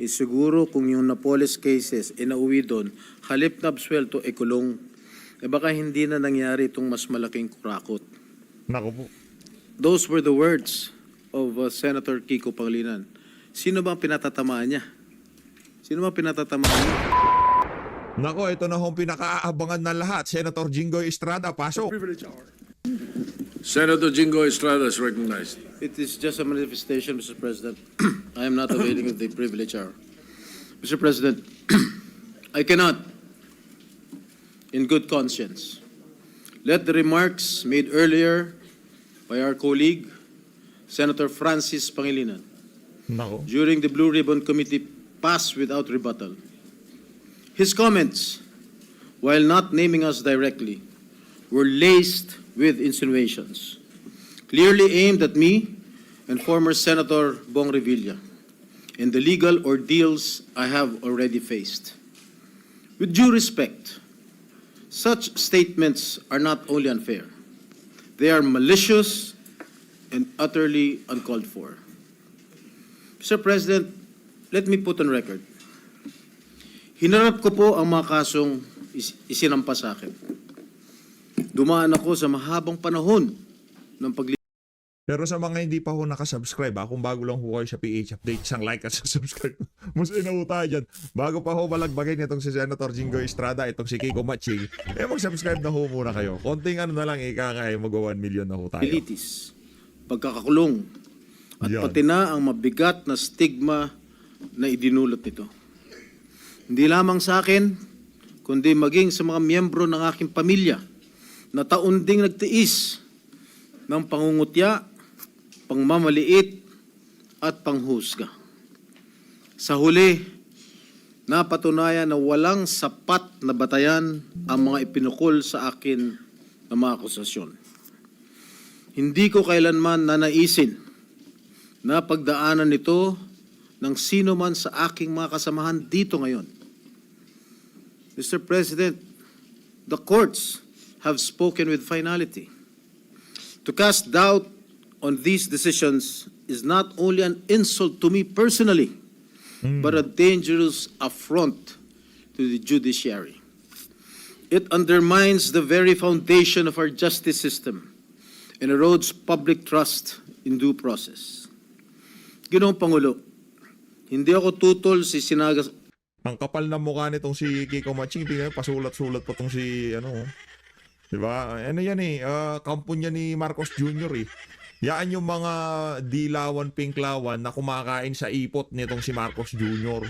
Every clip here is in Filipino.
siguro kung yung Napoles cases inauwi doon, halip na absuelto, kulong. Baka hindi na nangyari itong mas malaking kurakot. Naku po. Those were the words of Senator Kiko Pangilinan. Sino ba ang pinatatamaan niya? Sino ba ang pinatatamaan niya? Nako, ito na hong pinakaabangan na lahat. Senator Jinggoy Estrada, pasok. Senator Jingo Estrada is recognized. It is just a manifestation, Mr. President. I am not availing of the privilege hour. Mr. President, I cannot, in good conscience, let the remarks made earlier by our colleague, Senator Francis Pangilinan, Nako. during the Blue Ribbon Committee pass without rebuttal. His comments, while not naming us directly, were laced with insinuations, clearly aimed at me and former Senator Bong Revilla and the legal ordeals I have already faced. With due respect, such statements are not only unfair, they are malicious and utterly uncalled for. Mr. President, let me put on record. Hinarap ko po ang mga kasong isinampa sa akin. Dumaan ako sa mahabang panahon ng Pero sa mga hindi pa ho nakasubscribe, kung bago lang ho kayo sa PH Update, isang like at subscribe. Mas inaho tayo dyan. Bago pa ho malagbagin itong si Senator Jinggoy Estrada, itong si Kiko Matching, mag-subscribe na ho muna kayo. Konting ano na lang, mag-1 million na ho tayo. Pilitis, pagkakakulong, at Yan. pati na ang mabigat na stigma na idinulot nito. Hindi lamang sa akin, kundi maging sa mga miyembro ng aking pamilya na taon ding nagtiis ng pangungutya, pangmamaliit at panghusga. Sa huli, napatunayan na walang sapat na batayan ang mga ipinukol sa akin na mga akusasyon. Hindi ko kailanman nanaisin na pagdaanan nito ng sino man sa aking mga kasamahan dito ngayon. Mr. President, the courts have spoken with finality. To cast doubt on these decisions is not only an insult to me personally, but a dangerous affront to the judiciary. It undermines the very foundation of our justice system and erodes public trust in due process. Ginoong Pangulo, hindi ako tutol si sinagas. Ang kapal na mukha nitong si Kiko Matching, tingnan pasulat-sulat pa tong si diba? Ano yan kampo niya ni Marcos Jr. Yan yung mga dilawan, pinklawan na kumakain sa ipot nitong si Marcos Jr.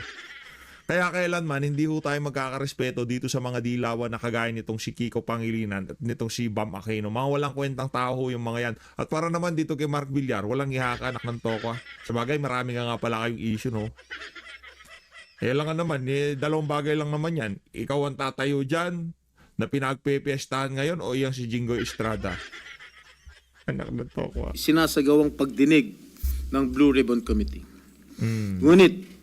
Kaya kailanman hindi ho tayo magkakarespeto dito sa mga dilawan na kagaya nitong si Kiko Pangilinan at nitong si Bam Aquino. Mga walang kwentang tao yung mga yan. At para naman dito kay Mark Villar, walang ihaka anak ng toko. Sabagay, marami nga pala kayong issue, no? Lang naman, dalawang bagay lang naman yan. Ikaw ang tatayo dyan na pinagpepiestahan ngayon o iyang si Jinggoy Estrada? Anak ng toko. Sinasagawang pagdinig ng Blue Ribbon Committee. Ngunit,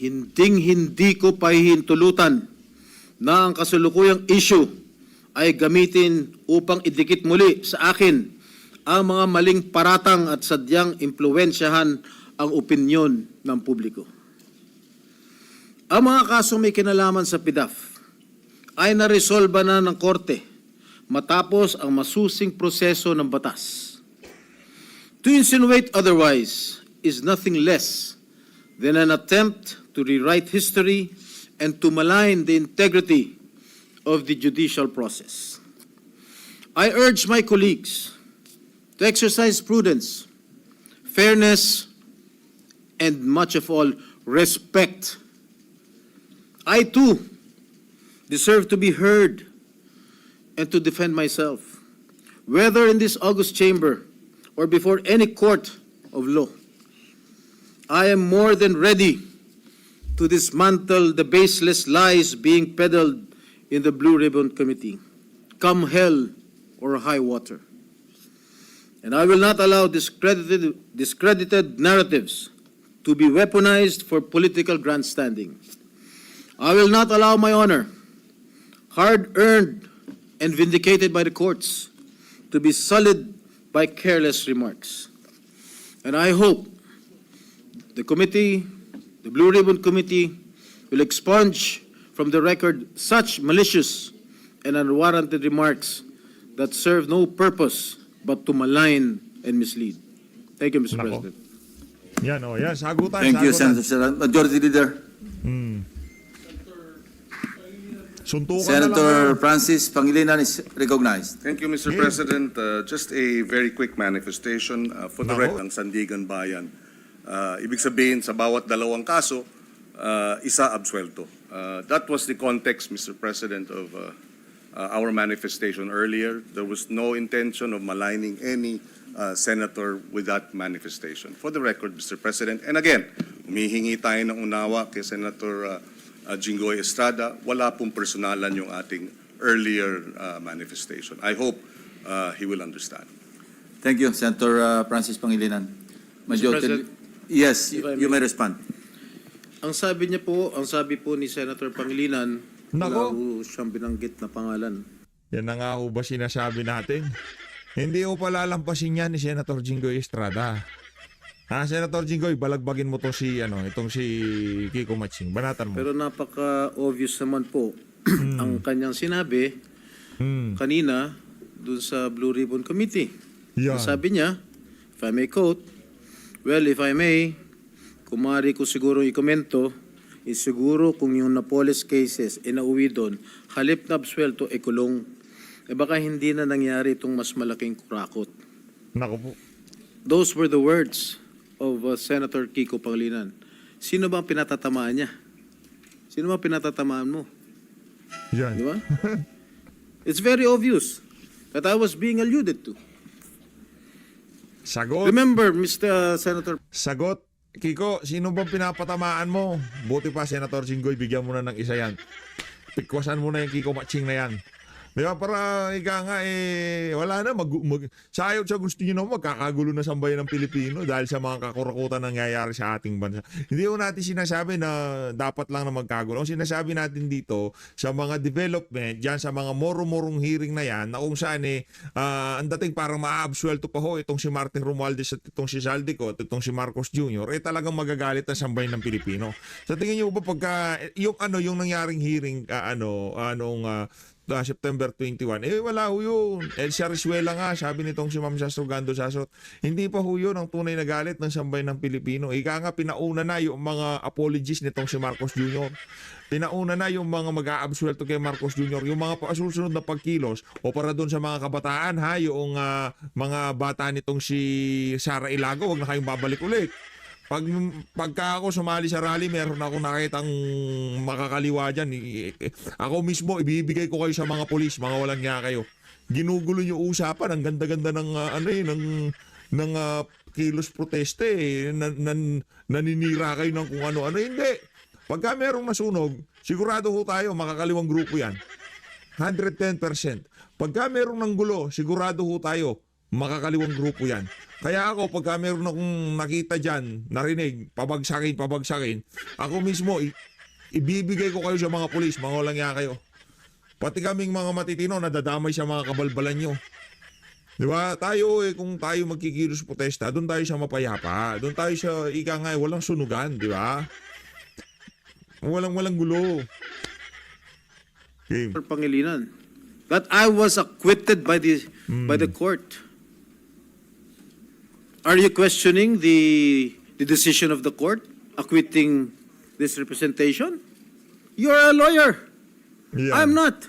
hindi ko pahihintulutan na ang kasalukuyang issue ay gamitin upang idikit muli sa akin ang mga maling paratang at sadyang impluwensyahan ang opinyon ng publiko. Ang mga kasong may kinalaman sa PDAF ay naresolba na ng korte matapos ang masusing proseso ng batas. To insinuate otherwise is nothing less than an attempt to rewrite history and to malign the integrity of the judicial process. I urge my colleagues to exercise prudence, fairness, and much of all, respect. I too deserve to be heard and to defend myself, whether in this august chamber or before any court of law. I am more than ready to dismantle the baseless lies being peddled in the Blue Ribbon Committee, come hell or high water. And I will not allow discredited narratives to be weaponized for political grandstanding. I will not allow my honor, hard-earned and vindicated by the courts, to be sullied by careless remarks. And I hope the committee The Blue Ribbon Committee will expunge from the record such malicious and unwarranted remarks that serve no purpose but to malign and mislead. Thank you, Mr. Nako. President. Yan, oh, yan. Sagutan, Thank you, sagutan. Senator Sara. Majority Leader. Suntukan na Senator lang. Francis Pangilinan is recognized. Thank you, Mr. Yeah. President. Just a very quick manifestation for the Nako. record ng Sandigan Bayan. Ibig sabihin, sa bawat dalawang kaso, isa absuelto. That was the context, Mr. President, of our manifestation earlier. There was no intention of maligning any senator with that manifestation. For the record, Mr. President. And again, humihingi tayo ng unawa kay Senator Jinggoy Estrada. Wala pong personalan yung ating earlier manifestation. I hope he will understand. Thank you, Senator Francis Pangilinan. President, Yes, if I you may- may respond. Ang sabi po ni Senator Pangilinan, Nako. wala po siyang binanggit na pangalan. Yan na nga ho ba sinasabi natin? Hindi ho palalampasin yan ni Senator Jinggoy Estrada. Senator Jinggoy, balagbagin mo itong si Kiko Matching. Banatan mo. Pero napaka-obvious naman po ang kanyang sinabi kanina dun sa Blue Ribbon Committee. Yan. Sabi niya, if I may quote, well, if I may, kung maaari ko siguro ikomento, siguro kung yung Napoles cases inauwi doon, halip na absuelto, kulong. Baka hindi na nangyari itong mas malaking kurakot. Nako po. Those were the words of Senator Kiko Pangilinan. Sino ba ang pinatatamaan niya? Sino ba ang pinatatamaan mo? Yan. Di ba? It's very obvious that I was being alluded to. Sagot. Remember, Mr. Senator, Sagot. Kiko, sino bang pinapatamaan mo? Buti pa, Senator Jinggoy, bigyan mo na ng isa yan. Pikwasan mo na yung Kiko Matching na yan. Di ba? Para ika nga wala na. Sayot sa gusto nyo na magkakagulo na sambayan ng Pilipino dahil sa mga kakurakutan nangyayari sa ating bansa. Hindi ko natin sinasabi na dapat lang na magkagulo. Ang sinasabi natin dito sa mga development, dyan sa mga moro-morong hearing na yan, na kung saan ang dating parang maaabsuelto pa ho itong si Martin Romualdez at itong si Saldico at itong si Marcos Jr., talagang magagalit ang sambayan ng Pilipino. Sa tingin nyo ba pagka yung nangyaring hearing September 21, wala ho yun. Elsa Risuela nga, sabi nitong si Ma'am Sastro Gando Sasot, hindi pa ho yun ang tunay na galit ng sambayan ng Pilipino. Ika nga, pinauna na yung mga apologies nitong si Marcos Jr. Pinauna na yung mga mag-aabsuelto kay Marcos Jr. Yung mga pasusunod na pagkilos o para doon sa mga kabataan, yung mga bata nitong si Sara Ilago, wag na kayong babalik ulit. Pagka ako sumali sa rally, meron ako nakitang makakaliwa dyan. Ako mismo, ibibigay ko kayo sa mga polis, mga walang niya kayo. Ginugulo niyo usapan, ang ganda-ganda ng kilos proteste. Naninira kayo ng kung ano-ano. Hindi. Pagka merong nasunog, sigurado ho tayo, makakaliwang grupo yan. 110%. Pagka merong nanggulo, sigurado ho tayo, makakaliwang grupo yan. Kaya ako, pagka meron akong nakita dyan, narinig, pabagsakin, ako mismo, ibibigay ko kayo sa mga pulis, mga walang niya kayo. Pati kaming mga matitino, nadadamay sa mga kabalbalan nyo. Di ba? Tayo, kung tayo magkikilos protesta, doon tayo sa mapayapa. Doon tayo sa, walang sunugan, di ba? Walang gulo. Okay. Pangilinan, that I was acquitted by the court. Are you questioning the decision of the court acquitting this representation? You're a lawyer. Yeah. I'm not.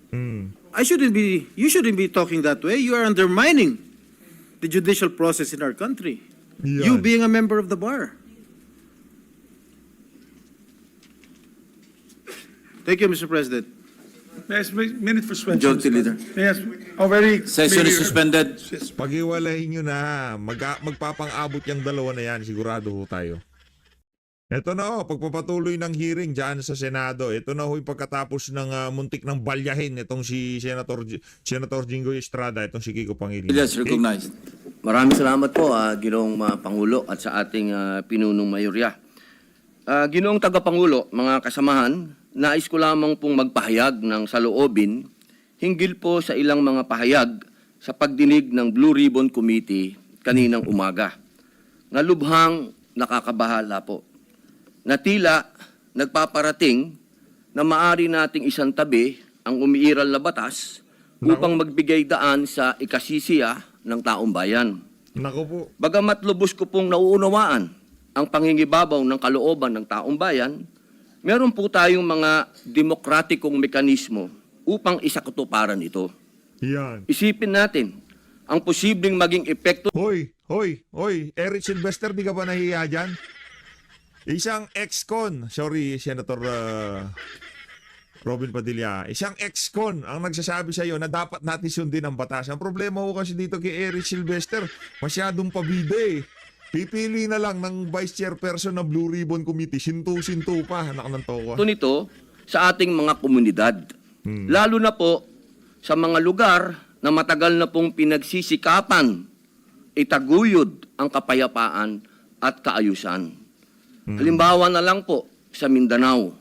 You shouldn't be talking that way. You are undermining the judicial process in our country. You Yan. being a member of the bar. Thank you, Mr. President. Yes, minute for suspension. Majority Leader. Yes, very. Session is suspended. Pag-iwalayin nyo na, magpapang-abot yung dalawa na yan, sigurado ho tayo. Ito na ho, pagpapatuloy ng hearing dyan sa Senado, ito na ho yung pagkatapos ng muntik ng balyahin itong si Senator Jinggoy Estrada, itong si Kiko Pangilinan. Yes, recognized. Maraming salamat po, Ginoong Pangulo at sa ating pinunong mayorya. Ginoong Tagapangulo, mga kasamahan, nais ko lamang pong magpahayag ng saloobin hinggil po sa ilang mga pahayag sa pagdinig ng Blue Ribbon Committee kaninang umaga na lubhang nakakabahala po. na tila nagpaparating na maari nating isang tabi ang umiiral na batas upang magbigay daan sa ikasisiya ng taong bayan. Nako po. Bagamat lubos ko pong nauunawaan ang pangingibabaw ng kalooban ng taong bayan, meron po tayong mga demokratikong mekanismo upang isakatuparan ito. Yan. Isipin natin ang posibleng maging epekto Hoy, Eric Sylvester, di ka ba nahiya dyan? Isang ex-con, sorry, Senator Robin Padilla, isang ex-con ang nagsasabi sa iyo na dapat natin sundin ang batas. Ang problema ko kasi dito kay Eric Sylvester, masyadong pabida eh. Pipili na lang ng Vice Chairperson ng Blue Ribbon Committee, sintu-sintu pa, anak ng toko. nito sa ating mga komunidad. Lalo na po sa mga lugar na matagal na pong pinagsisikapan itaguyod ang kapayapaan at kaayusan. Halimbawa na lang po sa Mindanao.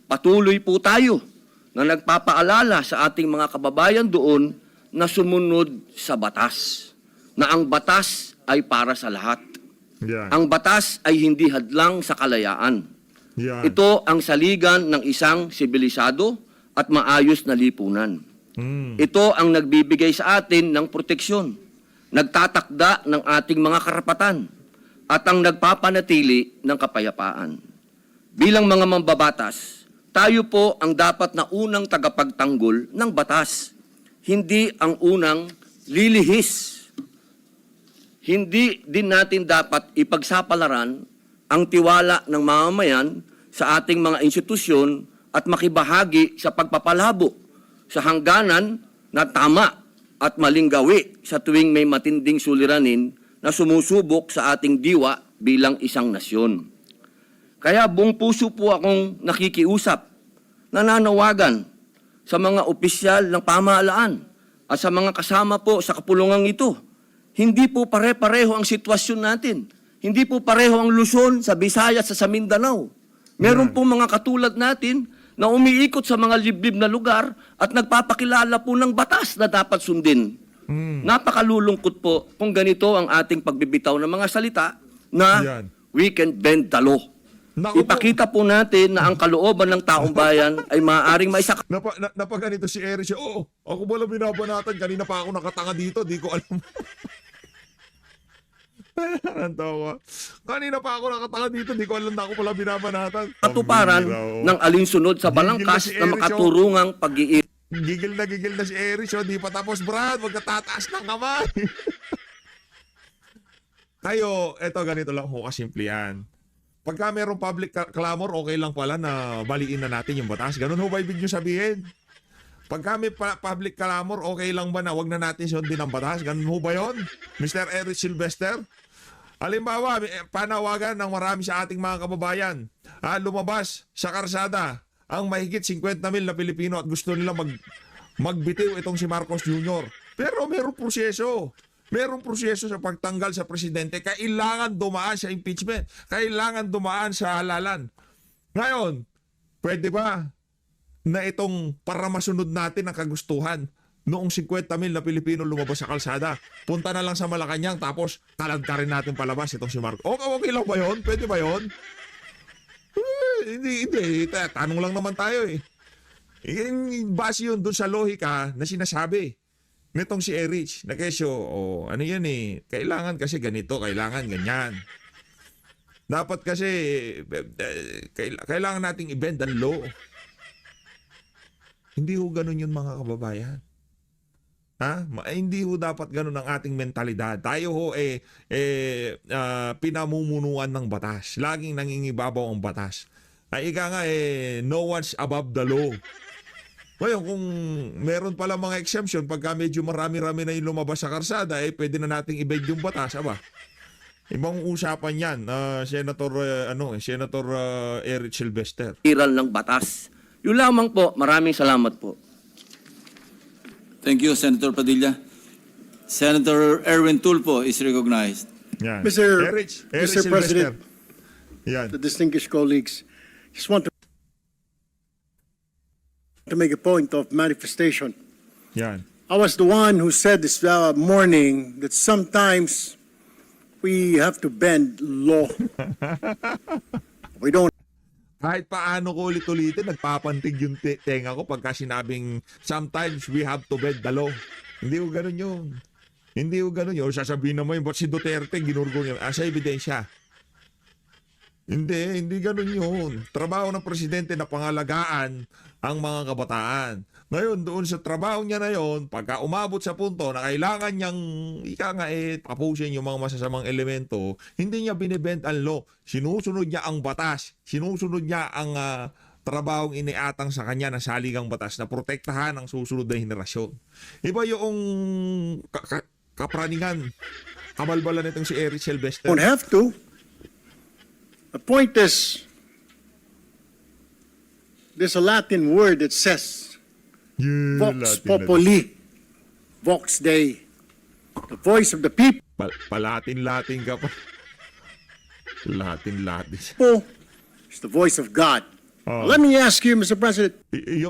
Patuloy po tayo na nagpapaalala sa ating mga kababayan doon na sumunod sa batas. Na ang batas ay para sa lahat. Yan. Ang batas ay hindi hadlang sa kalayaan. Yan. Ito ang saligan ng isang sibilisado at maayos na lipunan. Ito ang nagbibigay sa atin ng proteksyon, nagtatakda ng ating mga karapatan, at ang nagpapanatili ng kapayapaan. Bilang mga mambabatas, tayo po ang dapat na unang tagapagtanggol ng batas, hindi ang unang lilihis. Hindi din natin dapat ipagsapalaran ang tiwala ng mamamayan sa ating mga institusyon at makibahagi sa pagpapalabo sa hangganan na tama at maling gawi sa tuwing may matinding suliranin na sumusubok sa ating diwa bilang isang nasyon. Kaya buong puso po akong nakikiusap, nananawagan sa mga opisyal ng pamahalaan at sa mga kasama po sa kapulungang ito. Hindi po pare-pareho ang sitwasyon natin. Hindi po pareho ang Luzon, sa Visayas, sa Mindanao. Meron po mga katulad natin na umiikot sa mga liblib na lugar at nagpapakilala po ng batas na dapat sundin. Napakalulungkot po kung ganito ang ating pagbibitaw ng mga salita na Yan. we can bend the law. Naku po. Ipakita po natin na ang kalooban ng taong bayan ay maaaring maisak. Napaganito si Eric siya, oo, ako wala binabanatan, kanina pa ako nakatanga dito, di ko alam. Ang tawa. Kanina pa ako nakatanga dito, di ko alam na ako pala binabanatan. Katuparan Pambira, oh. ng alinsunod sa Gigil na balangkas si na Eric, makaturungang pag-iir. Gigil na si Eric, oh, di pa tapos, Brad, magkatataas ng kamay. Kayo, eto ganito lang ho, kasimple yan. Pagka merong public clamor, okay lang pala na baliin na natin yung batas. Ganun ho ba ibig nyo sabihin? Pagka may public clamor, okay lang ba na wag na natin sundin ang batas? Ganun ho ba yun? Mr. Eric Sylvester? Halimbawa, panawagan ng marami sa ating mga kababayan. Lumabas sa karsada ang mahigit 50 mil na Pilipino at gusto nila magbitiw itong si Marcos Jr. Pero merong proseso. Merong proseso sa pagtanggal sa presidente. Kailangan dumaan sa impeachment. Kailangan dumaan sa halalan. Ngayon, pwede ba na itong para masunod natin ang kagustuhan noong 50 mil na Pilipino lumabas sa kalsada, punta na lang sa Malacanang tapos talagkarin natin palabas itong si Marcos. Okay lang ba yun? Pwede ba yun? Hindi. Tanong lang naman tayo eh. Base yun dun sa lohika na sinasabi nitong si Erich na kesyo, ano yan eh, kailangan kasi ganito, kailangan ganyan. Dapat kasi, kailangan nating i-bend ang law. Hindi ho ganun yun mga kababayan. Hindi ho dapat ganun ang ating mentalidad. Tayo ho pinamumunuan ng batas. Laging nangingibabaw ang batas. Ay ika nga no one's above the law. Ngayon, kung meron pala mga exemption, pagka medyo marami-rami na yung lumabas sa karsada, pwede na nating i-bend yung batas, aba. Ibang usapan yan, Senator Eric Sylvester. Iral ng batas. Yun lamang po. Maraming salamat po. Thank you, Senator Padilla. Senator Erwin Tulfo is recognized. Yan. Mr. Eric Mr. Sylvester. President, Yan. the distinguished colleagues, just want to make a point of manifestation. Yan. I was the one who said this morning that sometimes we have to bend law. We don't kahit paano ko ulit-ulitin, nagpapantig yung tenga ko pagka sinabing sometimes we have to bend the law. Hindi ko ganun yun. Hindi ko ganun yun. Sasabihin naman yun, ba't si Duterte ginurgong yun? Sa ebidensya. Hindi ganun yun. Trabaho ng presidente na pangalagaan ang mga kabataan. Ngayon, doon sa trabaho niya na yon, pagka umabot sa punto na kailangan niyang, tapusin yung mga masasamang elemento, hindi niya binibend ang law. Sinusunod niya ang batas. Sinusunod niya ang trabahong iniatang sa kanya na saligang batas na protektahan ang susunod na henerasyon. Iba yung kapraningan, kabalbalan nitong si Eric Sylvester. Don't have to. The point is, there's a Latin word that says, Yeah, Vox Latin. Populi, Vox Dei, the voice of the people Palatin-latin ka pa. Latin. is the voice of God. Oh. Let me ask you, Mr. President,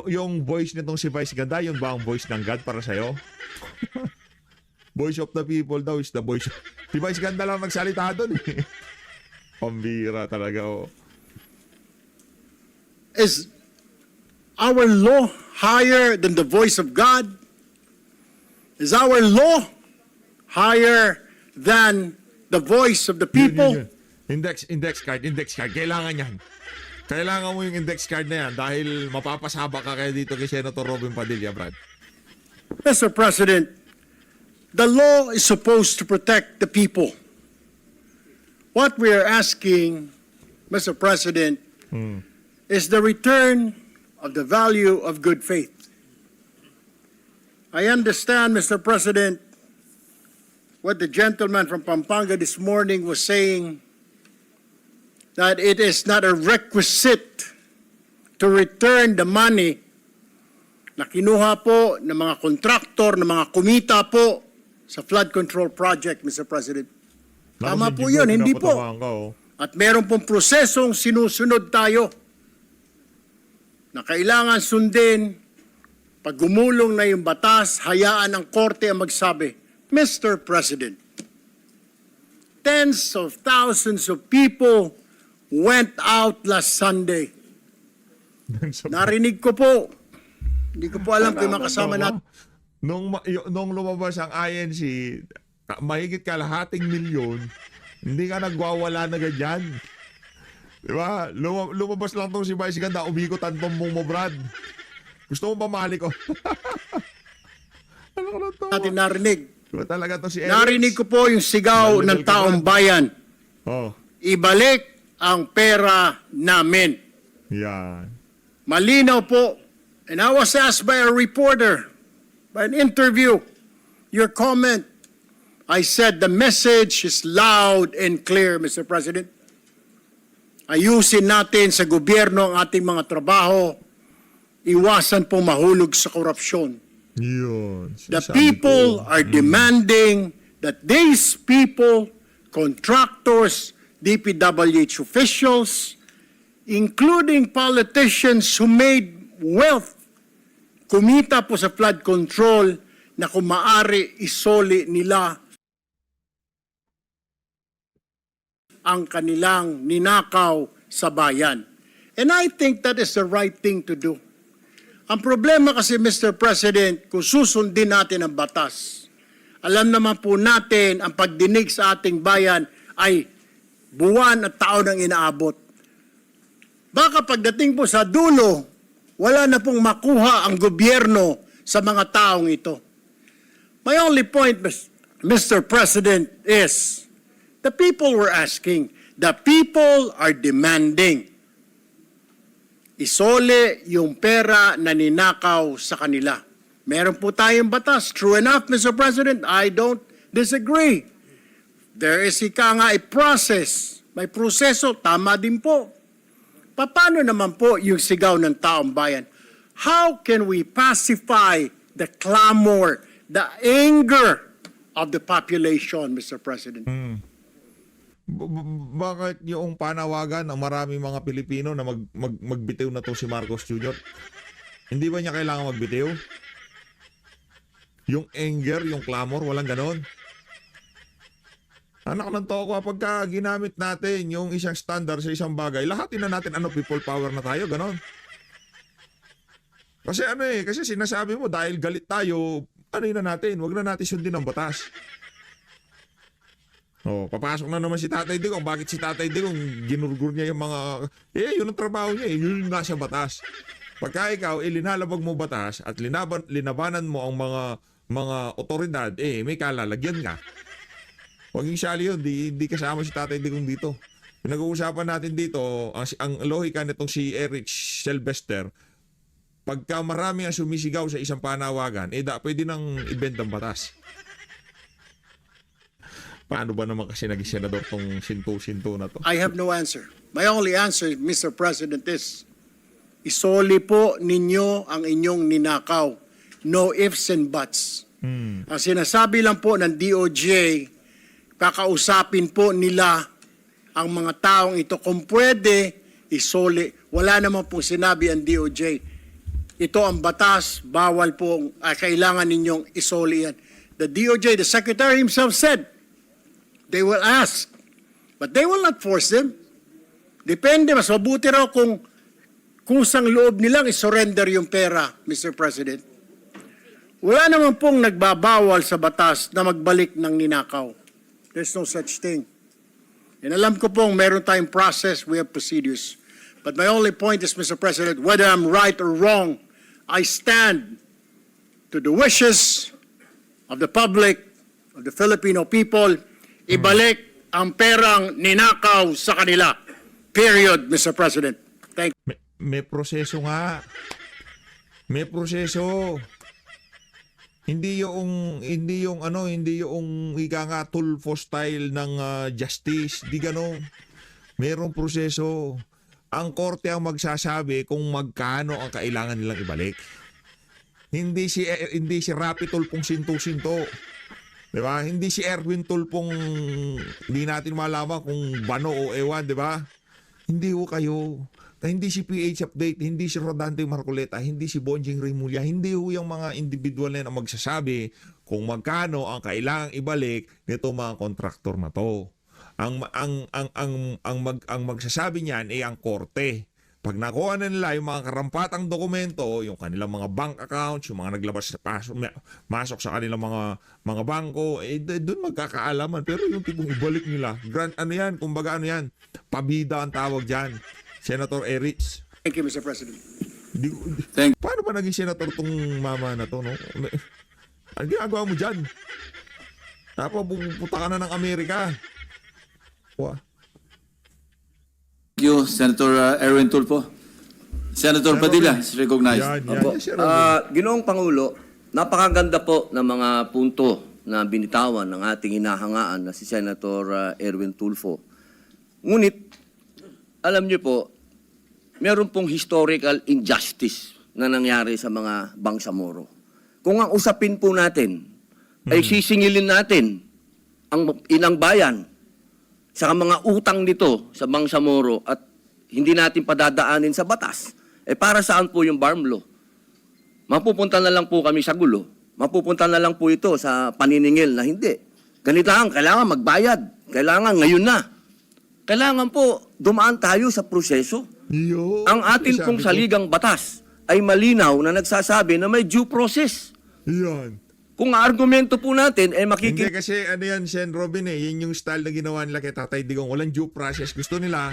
Yung voice nitong si Vice Ganda, yun ba ang voice ng God para sa'yo? Voice of the people daw is the voice of... Si Vice Ganda lang nagsalita doon eh. Pambira talaga, oh. is our law higher than the voice of God? Is our law higher than the voice of the people? Yun. Index card. Kailangan yan. Kailangan mo yung index card na yan dahil mapapasaba ka kaya dito kay Senator Robin Padilla, Brad. Mr. President, the law is supposed to protect the people. What we are asking, Mr. President, is the return of the value of good faith. I understand, Mr. President, what the gentleman from Pampanga this morning was saying, that it is not a requisite to return the money na kinuha po ng mga kontraktor, ng mga kumita po sa flood control project, Mr. President. Tama po yun, hindi po. At meron pong prosesong sinusunod tayo na kailangan sundin. Pag gumulong na yung batas, hayaan ang korte ang magsabi, Mr. President, tens of thousands of people went out last Sunday. Narinig ko po. Hindi ko po alam kung yung makasama natin. Nung lumabas ang INC, mahigit kalahating milyon, hindi ka nagwawala na ganyan. Diba? Lumabas lang tong si Vice Ganda, umikotan tong mo, Brad. Gusto mo pamali ko? Ano ka na to? Natin narinig. Diba talaga to si Eric? Narinig ko po yung sigaw ng taong bayan. Oh, Ibalik ang pera namin. yan. Malinaw po. And I was asked by a reporter, by an interview, your comment. I said the message is loud and clear, Mr. President. Ayusin natin sa gobyerno ang ating mga trabaho. Iwasan po mahulog sa korupsyon. Yun. The Sinasabi people ko. are demanding that these people, contractors, DPWH officials, including politicians who made wealth, kumita po sa flood control na kung maaari isoli nila ang kanilang ninakaw sa bayan. And I think that is the right thing to do. Ang problema kasi, Mr. President, kung susundin natin ang batas, alam naman po natin ang pagdinig sa ating bayan ay buwan at taon ang inaabot. Baka pagdating po sa dulo, wala na pong makuha ang gobyerno sa mga taong ito. My only point, Mr. President, is the people were asking, the people are demanding. Isole yung pera na ninakaw sa kanila. Meron po tayong batas. True enough, Mr. President, I don't disagree. There is a process. May proseso, tama din po. Paano naman po yung sigaw ng taong bayan? How can we pacify the clamor, the anger of the population, Mr. President? Bakit yung panawagan ng maraming mga Pilipino na magbitiw na to si Marcos Jr.? Hindi ba niya kailangan magbitiw? Yung anger, yung clamor, walang ganon. Anak ng toko, pagka ginamit natin yung isang standard sa isang bagay, lahatin na natin ano, people power na tayo, ganon. Kasi kasi sinasabi mo dahil galit tayo, ano na natin, wag na natin sundin ang batas. Oh, papasok na naman si Tatay Digong. Bakit si Tatay Digong ginurgur niya yung mga yun ang trabaho niya, yun yung nasa batas. Pagka ikaw linalabag mo batas at linabanan mo ang mga otoridad, may kalalagyan ka. Huwag yung sali yun, di kasama si Tatay Digong dito. Pinag-uusapan natin dito, ang lohika nitong si Eric Sylvester, pagka marami ang sumisigaw sa isang panawagan, pwede nang ibend ang batas. Paano ba naman kasi naging senador tong sinto-sinto na to? I have no answer. My only answer, Mr. President, is isoli po ninyo ang inyong ninakaw. No ifs and buts. Ang sinasabi lang po ng DOJ, kakausapin po nila ang mga taong ito. Kung pwede, isoli. Wala naman pong sinabi ang DOJ. Ito ang batas, bawal po, kailangan ninyong isoli yan. The DOJ, the Secretary himself said, they will ask, but they will not force them. Depende, mas mabuti raw kung kusang loob nilang isurrender yung pera, Mr. President. Wala naman pong nagbabawal sa batas na magbalik ng ninakaw. There's no such thing. And alam ko pong meron tayong process, we have procedures. But my only point is, Mr. President, whether I'm right or wrong, I stand to the wishes of the public, of the Filipino people, ibalik ang perang ninakaw sa kanila. Period, Mr. President. Thank you. May proseso nga. May proseso. Hindi yung ika nga Tulfo style ng justice, di gano. Merong proseso. Ang korte ang magsasabi kung magkano ang kailangan nilang ibalik. Hindi si Rapi Tulfong sinto-sinto. 'Di ba? Hindi si Erwin Tulfong hindi natin malaman kung bano o ewan, 'di ba? Hindi ho kayo. Hindi si PH Update, hindi si Rodante Marcoleta, hindi si Bonjing Remulla, hindi ho yung mga individual na ang magsasabi kung magkano ang kailangang ibalik nito mga kontraktor na to. Ang magsasabi niyan ay ang korte. Pag nakuha na nila yung mga karampatang dokumento, yung kanilang mga bank accounts, yung mga naglabas masok sa kanilang mga bangko, doon magkakaalaman. Pero yung tipong ibalik nila, kumbaga pabida ang tawag dyan. Senator Erich. Thank you, Mr. President. Paano ba naging senator tong mama na to, no? Ang ginagawa mo dyan? Tapos pupunta ka na ng Amerika. Wow. Thank you, Senator Erwin Tulfo. Senator Padilla is recognized. Opo. Ginoong Pangulo, napakaganda po ng mga punto na binitawan ng ating hinahangaan na si Senator Erwin Tulfo. Ngunit, alam niyo po, meron pong historical injustice na nangyari sa mga Bangsamoro. Kung ang usapin po natin ay sisingilin natin ang inang bayan sa mga utang nito sa Bangsamoro at hindi natin padadaanin sa batas, para saan po yung Barm Law? Mapupunta na lang po kami sa gulo. Mapupunta na lang po ito sa paniningil na hindi. Ganito lang, kailangan magbayad. Kailangan ngayon na. Kailangan po dumaan tayo sa proseso. Ang atin pong saligang batas ay malinaw na nagsasabi na may due process. Yan. Kung argumento po natin ay Hindi kasi Sen Robin yun yung style na ginawa nila kay Tatay Digong. Walang due process. Gusto nila,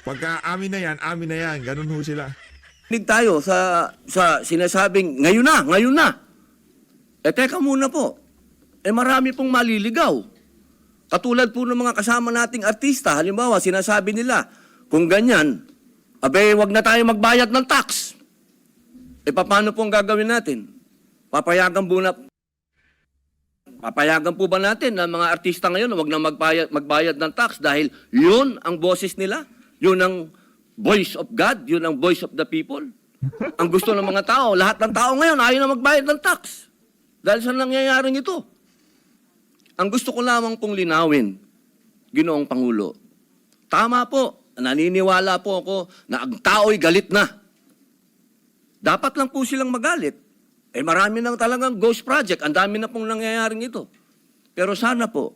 pagka amin na yan. Ganun ho sila. Kinig tayo sa sinasabing ngayon na. Teka muna po. Marami pong maliligaw. Katulad po ng mga kasama nating artista, halimbawa, sinasabi nila, kung ganyan, wag na tayo magbayad ng tax. Paano pong gagawin natin? Papayagan po ba natin na mga artista ngayon wag na magbayad ng tax dahil yun ang boses nila? Yun ang voice of God? Yun ang voice of the people? Ang gusto ng mga tao, lahat ng tao ngayon ayaw na magbayad ng tax. Dahil sa nangyayaring ito. Ang gusto ko lamang pong linawin, Ginoong Pangulo, tama po, naniniwala po ako na ang tao'y galit na. Dapat lang po silang magalit. Marami nang talagang ghost project, ang dami na pong nangyayaring ito. Pero sana po,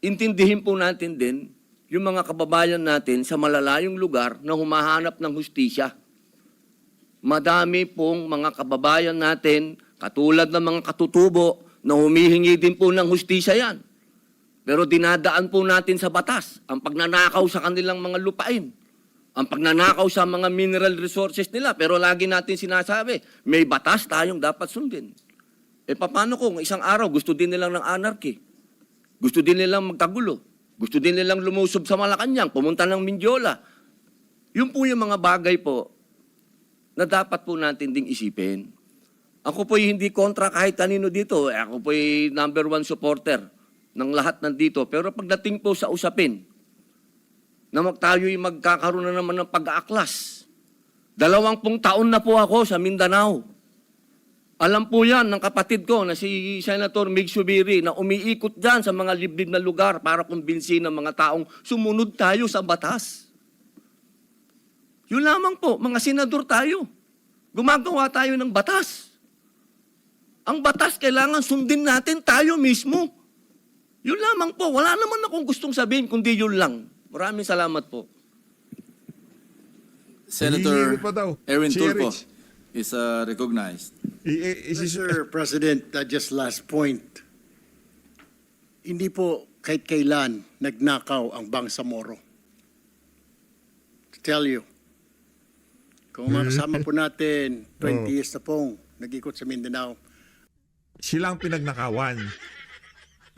intindihin po natin din yung mga kababayan natin sa malalayong lugar na humahanap ng hustisya. Madami pong mga kababayan natin, katulad ng mga katutubo, na humihingi din po ng hustisya yan. Pero dinadaan po natin sa batas ang pagnanakaw sa kanilang mga lupain, ang pagnanakaw sa mga mineral resources nila. Pero lagi natin sinasabi, may batas tayong dapat sundin. E paano kung isang araw gusto din nilang ng anarchy? Gusto din nilang magkagulo? Gusto din nilang lumusob sa Malacanang, pumunta ng Mindiola? Yun po yung mga bagay po na dapat po natin ding isipin. Ako po'y hindi kontra kahit kanino dito. Ako po'y number 1 supporter ng lahat nandito. Pero pagdating po sa usapin, na tayo'y magkakaroon na naman ng pag-aaklas. 20 taon na po ako sa Mindanao. Alam po yan ng kapatid ko na si Senator Mig Subiri na umiikot dyan sa mga liblib na lugar para kumbinsin ng mga taong sumunod tayo sa batas. Yun lamang po, mga senador tayo. Gumagawa tayo ng batas. Ang batas kailangan sundin natin tayo mismo. Yun lamang po. Wala naman akong gustong sabihin kundi yun lang. Maraming salamat po. Senator Hihingi pa daw. Erwin Si Tulfo Erich. is recognized. Mr. President, just last point. Hindi po kahit kailan nagnakaw ang Bangsamoro. To tell you. Kung makasama po natin, 20 years na pong nag-ikot sa Mindanao. Silang pinagnakawan.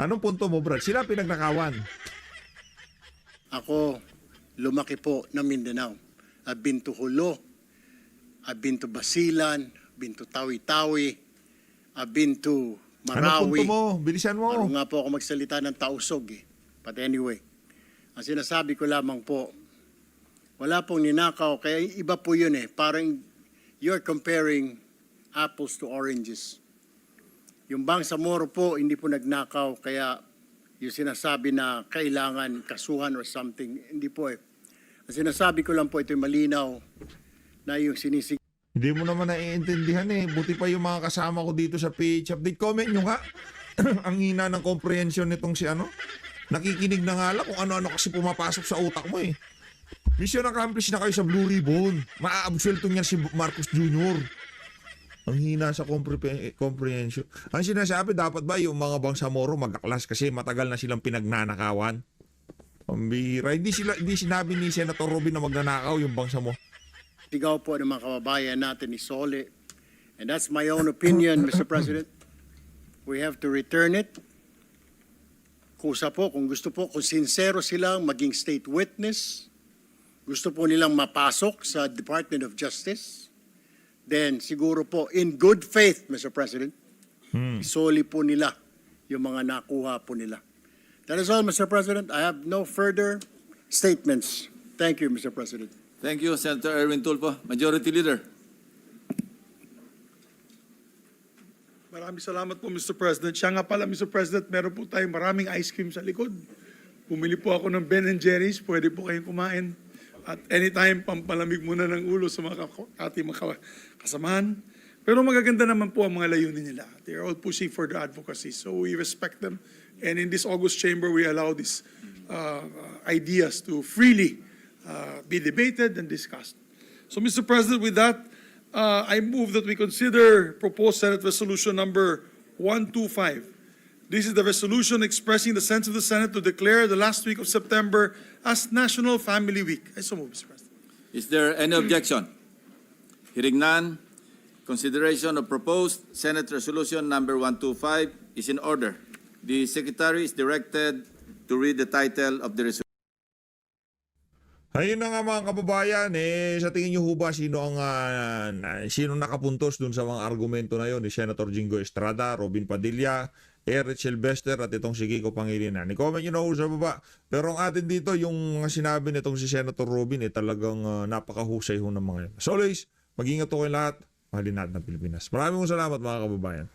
Anong punto mo, Brad? Sila pinagnakawan. Ako, lumaki po ng Mindanao. I've been to Hulo. I've been to Basilan. I've been to Tawi-Tawi. I've been to Anong punto Marawi. mo? Bilisan mo. Ano nga po ako magsalita ng tausog eh. But anyway, ang sinasabi ko lamang po, wala pong ninakaw, kaya iba po yun eh. Parang you're comparing apples to oranges. Yung Bangsamoro po, hindi po nagnakaw, kaya yung sinasabi na kailangan kasuhan or something, hindi po eh. Ang sinasabi ko lang po, ito'y malinaw na yung sinisig. Hindi mo naman naiintindihan eh. Buti pa yung mga kasama ko dito sa PH Update. Comment nyo nga. Ang hina ng comprehension nitong si ano. Nakikinig na nga lang kung ano-ano kasi pumapasok sa utak mo eh. Mission accomplished na kayo sa Blue Ribbon. Maaabsuelto niyan si Marcos Jr. Ang hina sa comprehension. Ang sinasabi, dapat ba yung mga Bangsamoro mag-aklas kasi matagal na silang pinagnanakawan? Pambira. Hindi sinabi ni Senator Robin na magnanakaw yung Bangsamoro. Sigaw po ng mga kababayan natin ni Sole. And that's my own opinion, Mr. President. We have to return it. Kusa po, kung gusto po, kung sincero silang maging state witness, gusto po nilang mapasok sa Department of Justice, then siguro po, in good faith, Mr. President, isoli po nila yung mga nakuha po nila. That is all, Mr. President. I have no further statements. Thank you, Mr. President. Thank you, Senator Erwin Tulfo. Majority Leader. Maraming salamat po, Mr. President. Siya nga pala, Mr. President, meron po tayong maraming ice cream sa likod. Bumili po ako ng Ben & Jerry's. Pwede po kayong kumain. At anytime, pampalamig muna ng ulo sa mga ating mga kasamahan. Pero magaganda naman po ang mga layunin nila. They are all pushing for the advocacy. So we respect them. And in this August chamber, we allow these ideas to freely be debated and discussed. So, Mr. President, with that, I move that we consider proposed Senate Resolution number 125. This is the resolution expressing the sense of the Senate to declare the last week of September as National Family Week. I so move, Mr. President. Is there any objection? Hearing none, consideration of proposed Senate Resolution number 125 is in order. The Secretary is directed to read the title of the resolution. Ayun na nga mga kababayan, sa tingin nyo ho ba sino nakapuntos dun sa mga argumento na yon ni Senator Jingo Estrada, Robin Padilla, Erich Silvester at itong si Kiko Pangilinan. I-comment nyo na ho sa baba. Pero ang atin dito, yung sinabi nitong si Senator Robin, talagang napakahusay ho ng mga yun. As always, mag-ingat ho kayo lahat. Mahalin natin ang Pilipinas. Maraming salamat mga kababayan.